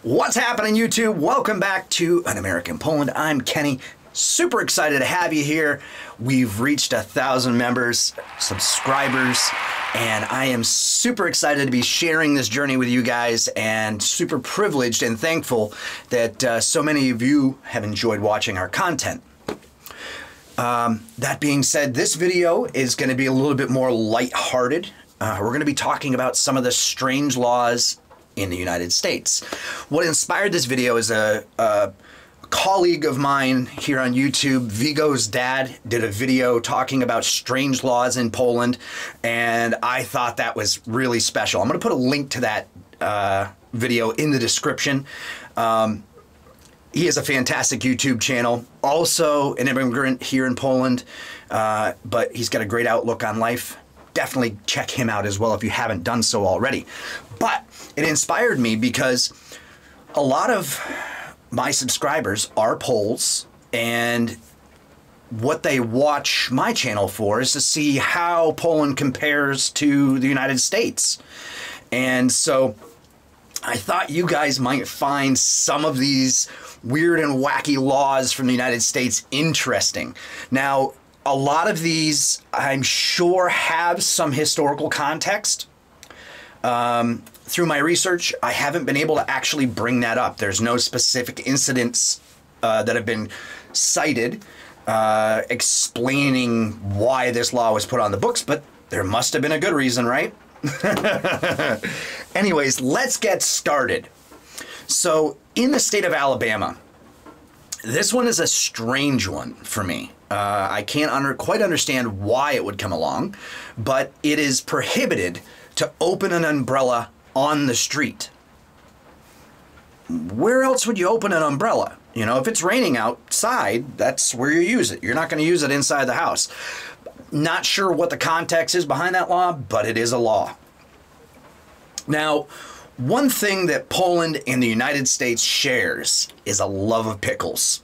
What's happening, YouTube? Welcome back to An American Poland. I'm Kenny. Super excited to have you here. We've reached 1,000 members, subscribers, and I am super excited to be sharing this journey with you guys, and super privileged and thankful that so many of you have enjoyed watching our content. That being said, this video is going to be a little bit more lighthearted. We're going to be talking about some of the strange laws in the United States. What inspired this video is a colleague of mine here on YouTube, Vigo's dad, did a video talking about strange laws in Poland, and I thought that was really special. I'm going to put a link to that video in the description. He has a fantastic YouTube channel, also an immigrant here in Poland, but he's got a great outlook on life. Definitely check him out as well if you haven't done so already. But it inspired me because a lot of my subscribers are Poles, and what they watch my channel for is to see how Poland compares to the United States. And so I thought you guys might find some of these weird and wacky laws from the United States interesting. Now, a lot of these, I'm sure, have some historical context. Through my research, I haven't been able to actually bring that up. There's no specific incidents that have been cited explaining why this law was put on the books, but there must have been a good reason, right? Anyways, let's get started. So, in the state of Alabama, this one is a strange one for me. I can't quite understand why it would come along, but it is prohibited to open an umbrella on the street. Where else would you open an umbrella? You know, if it's raining outside, that's where you use it. You're not going to use it inside the house. Not sure what the context is behind that law, but it is a law. Now, one thing that Poland and the United States shares is a love of pickles.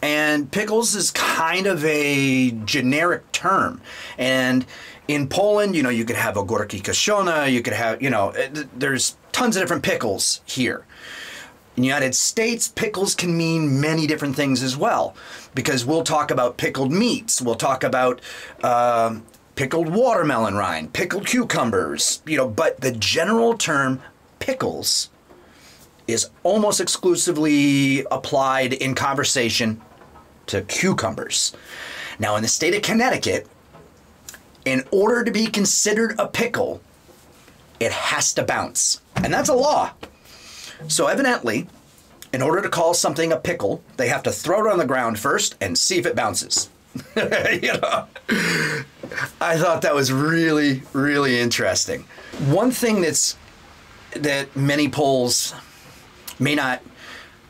And pickles is kind of a generic term. And in Poland, you know, you could have ogórki kiszone, you could have, you know, there's tons of different pickles here. In the United States, pickles can mean many different things as well, because we'll talk about pickled meats, we'll talk about pickled watermelon rind, pickled cucumbers, you know, but the general term pickles is almost exclusively applied in conversation to cucumbers. Now, in the state of Connecticut, in order to be considered a pickle, it has to bounce. And that's a law. So evidently, in order to call something a pickle, they have to throw it on the ground first and see if it bounces. You know, I thought that was really, really interesting. One thing that many Poles may not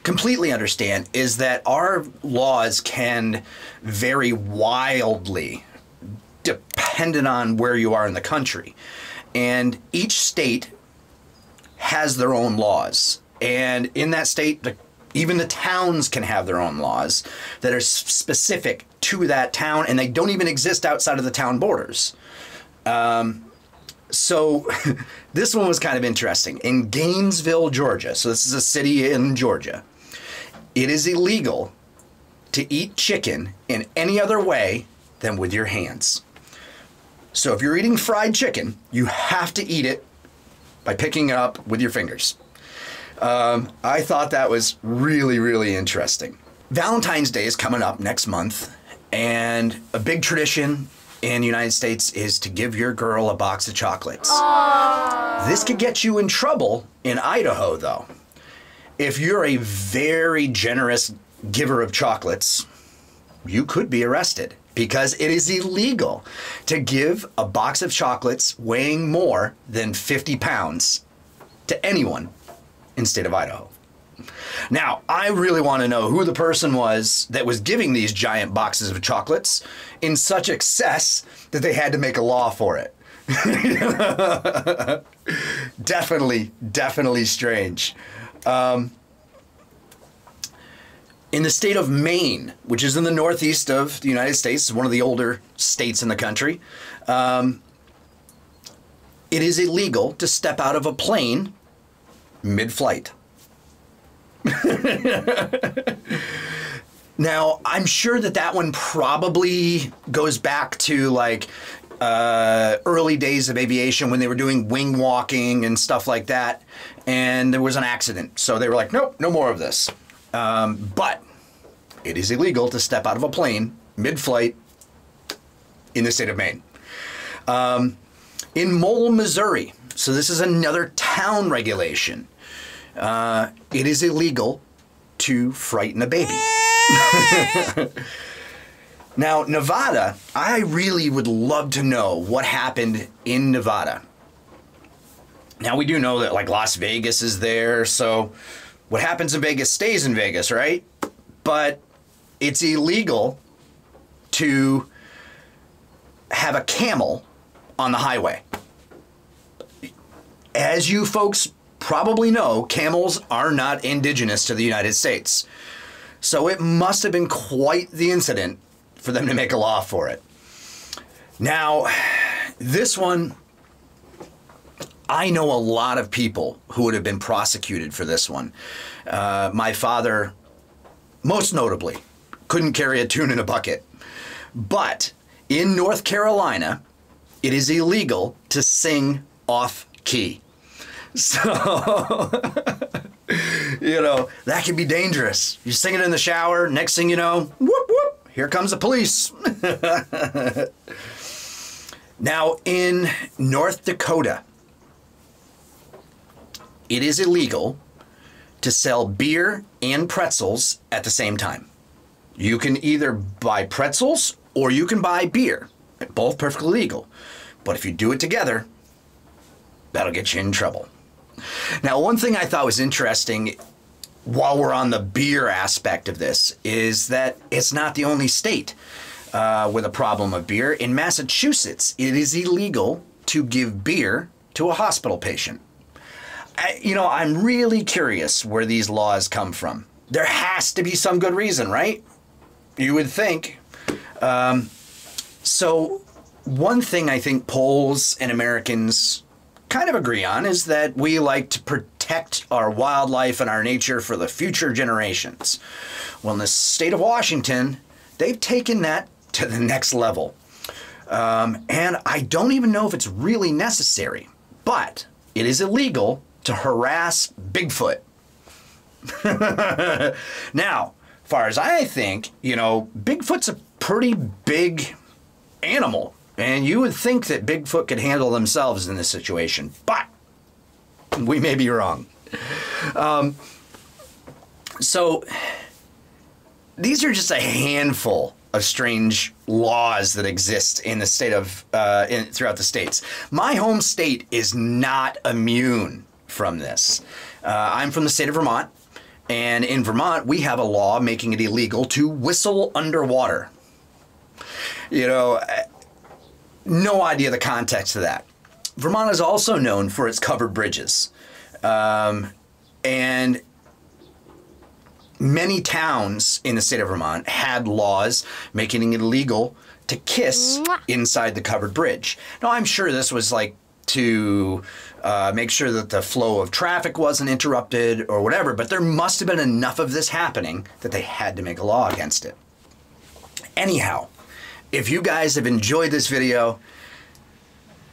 completely understand is that our laws can vary wildly dependent on where you are in the country. And each state has their own laws. And in that state, even the towns can have their own laws that are specific to that town, and they don't even exist outside of the town borders. So this one was kind of interesting. In Gainesville, Georgia, so this is a city in Georgia, it is illegal to eat chicken in any other way than with your hands. So if you're eating fried chicken, you have to eat it by picking it up with your fingers. I thought that was really, really interesting. Valentine's Day is coming up next month, and a big tradition in the United States is to give your girl a box of chocolates. Aww. This could get you in trouble in Idaho, though. If you're a very generous giver of chocolates, you could be arrested, because it is illegal to give a box of chocolates weighing more than 50 pounds to anyone in the state of Idaho. Now, I really want to know who the person was that was giving these giant boxes of chocolates in such excess that they had to make a law for it. Definitely strange. In the state of Maine, which is in the northeast of the United States, one of the older states in the country, it is illegal to step out of a plane mid-flight. Now, I'm sure that one probably goes back to like early days of aviation when they were doing wing walking and stuff like that. And there was an accident. So they were like, nope, no more of this. But it is illegal to step out of a plane mid-flight in the state of Maine. In Mole, Missouri, so this is another town regulation, it is illegal to frighten a baby. Now, Nevada, I really would love to know what happened in Nevada. Now, we do know that like Las Vegas is there, so what happens in Vegas stays in Vegas, right? But it's illegal to have a camel on the highway. As you folks probably know, camels are not indigenous to the United States. So it must have been quite the incident for them to make a law for it. Now, this one, I know a lot of people who would have been prosecuted for this one. My father, most notably, couldn't carry a tune in a bucket. But in North Carolina, it is illegal to sing off key. So, you know, that can be dangerous. You're singing in the shower, next thing you know, whoop, whoop, here comes the police. Now, in North Dakota, it is illegal to sell beer and pretzels at the same time. You can either buy pretzels or you can buy beer. Both perfectly legal. But if you do it together, that'll get you in trouble. Now, one thing I thought was interesting while we're on the beer aspect of this is that it's not the only state with a problem of beer. In Massachusetts, it is illegal to give beer to a hospital patient. I'm really curious where these laws come from. There has to be some good reason, right? You would think. So one thing I think Poles and Americans kind of agree on is that we like to protect our wildlife and our nature for the future generations. Well, in the state of Washington, they've taken that to the next level. And I don't even know if it's really necessary, but it is illegal to harass Bigfoot. Now, far as I think, Bigfoot's a pretty big animal. And you would think that Bigfoot could handle themselves in this situation, but we may be wrong. So these are just a handful of strange laws that exist in the state of throughout the states. My home state is not immune from this. I'm from the state of Vermont, and in Vermont we have a law making it illegal to whistle underwater. No idea the context of that. Vermont is also known for its covered bridges. And many towns in the state of Vermont had laws making it illegal to kiss inside the covered bridge. Now, I'm sure this was like to make sure that the flow of traffic wasn't interrupted or whatever, but there must have been enough of this happening that they had to make a law against it. Anyhow, if you guys have enjoyed this video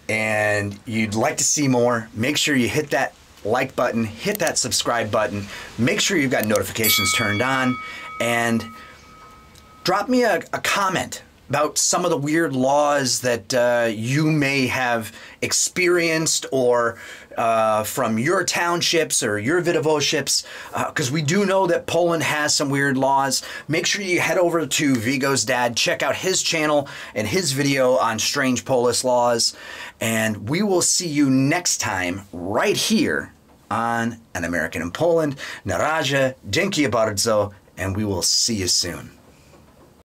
and you'd like to see more, make sure you hit that like button, hit that subscribe button, make sure you've got notifications turned on, and drop me a comment about some of the weird laws that you may have experienced or from your townships or your Vidovoships, because we do know that Poland has some weird laws. Make sure you head over to Vigo's dad, check out his channel and his video on strange Polish laws, and we will see you next time right here on An American in Poland. Na razie, dziękuję bardzo, and we will see you soon.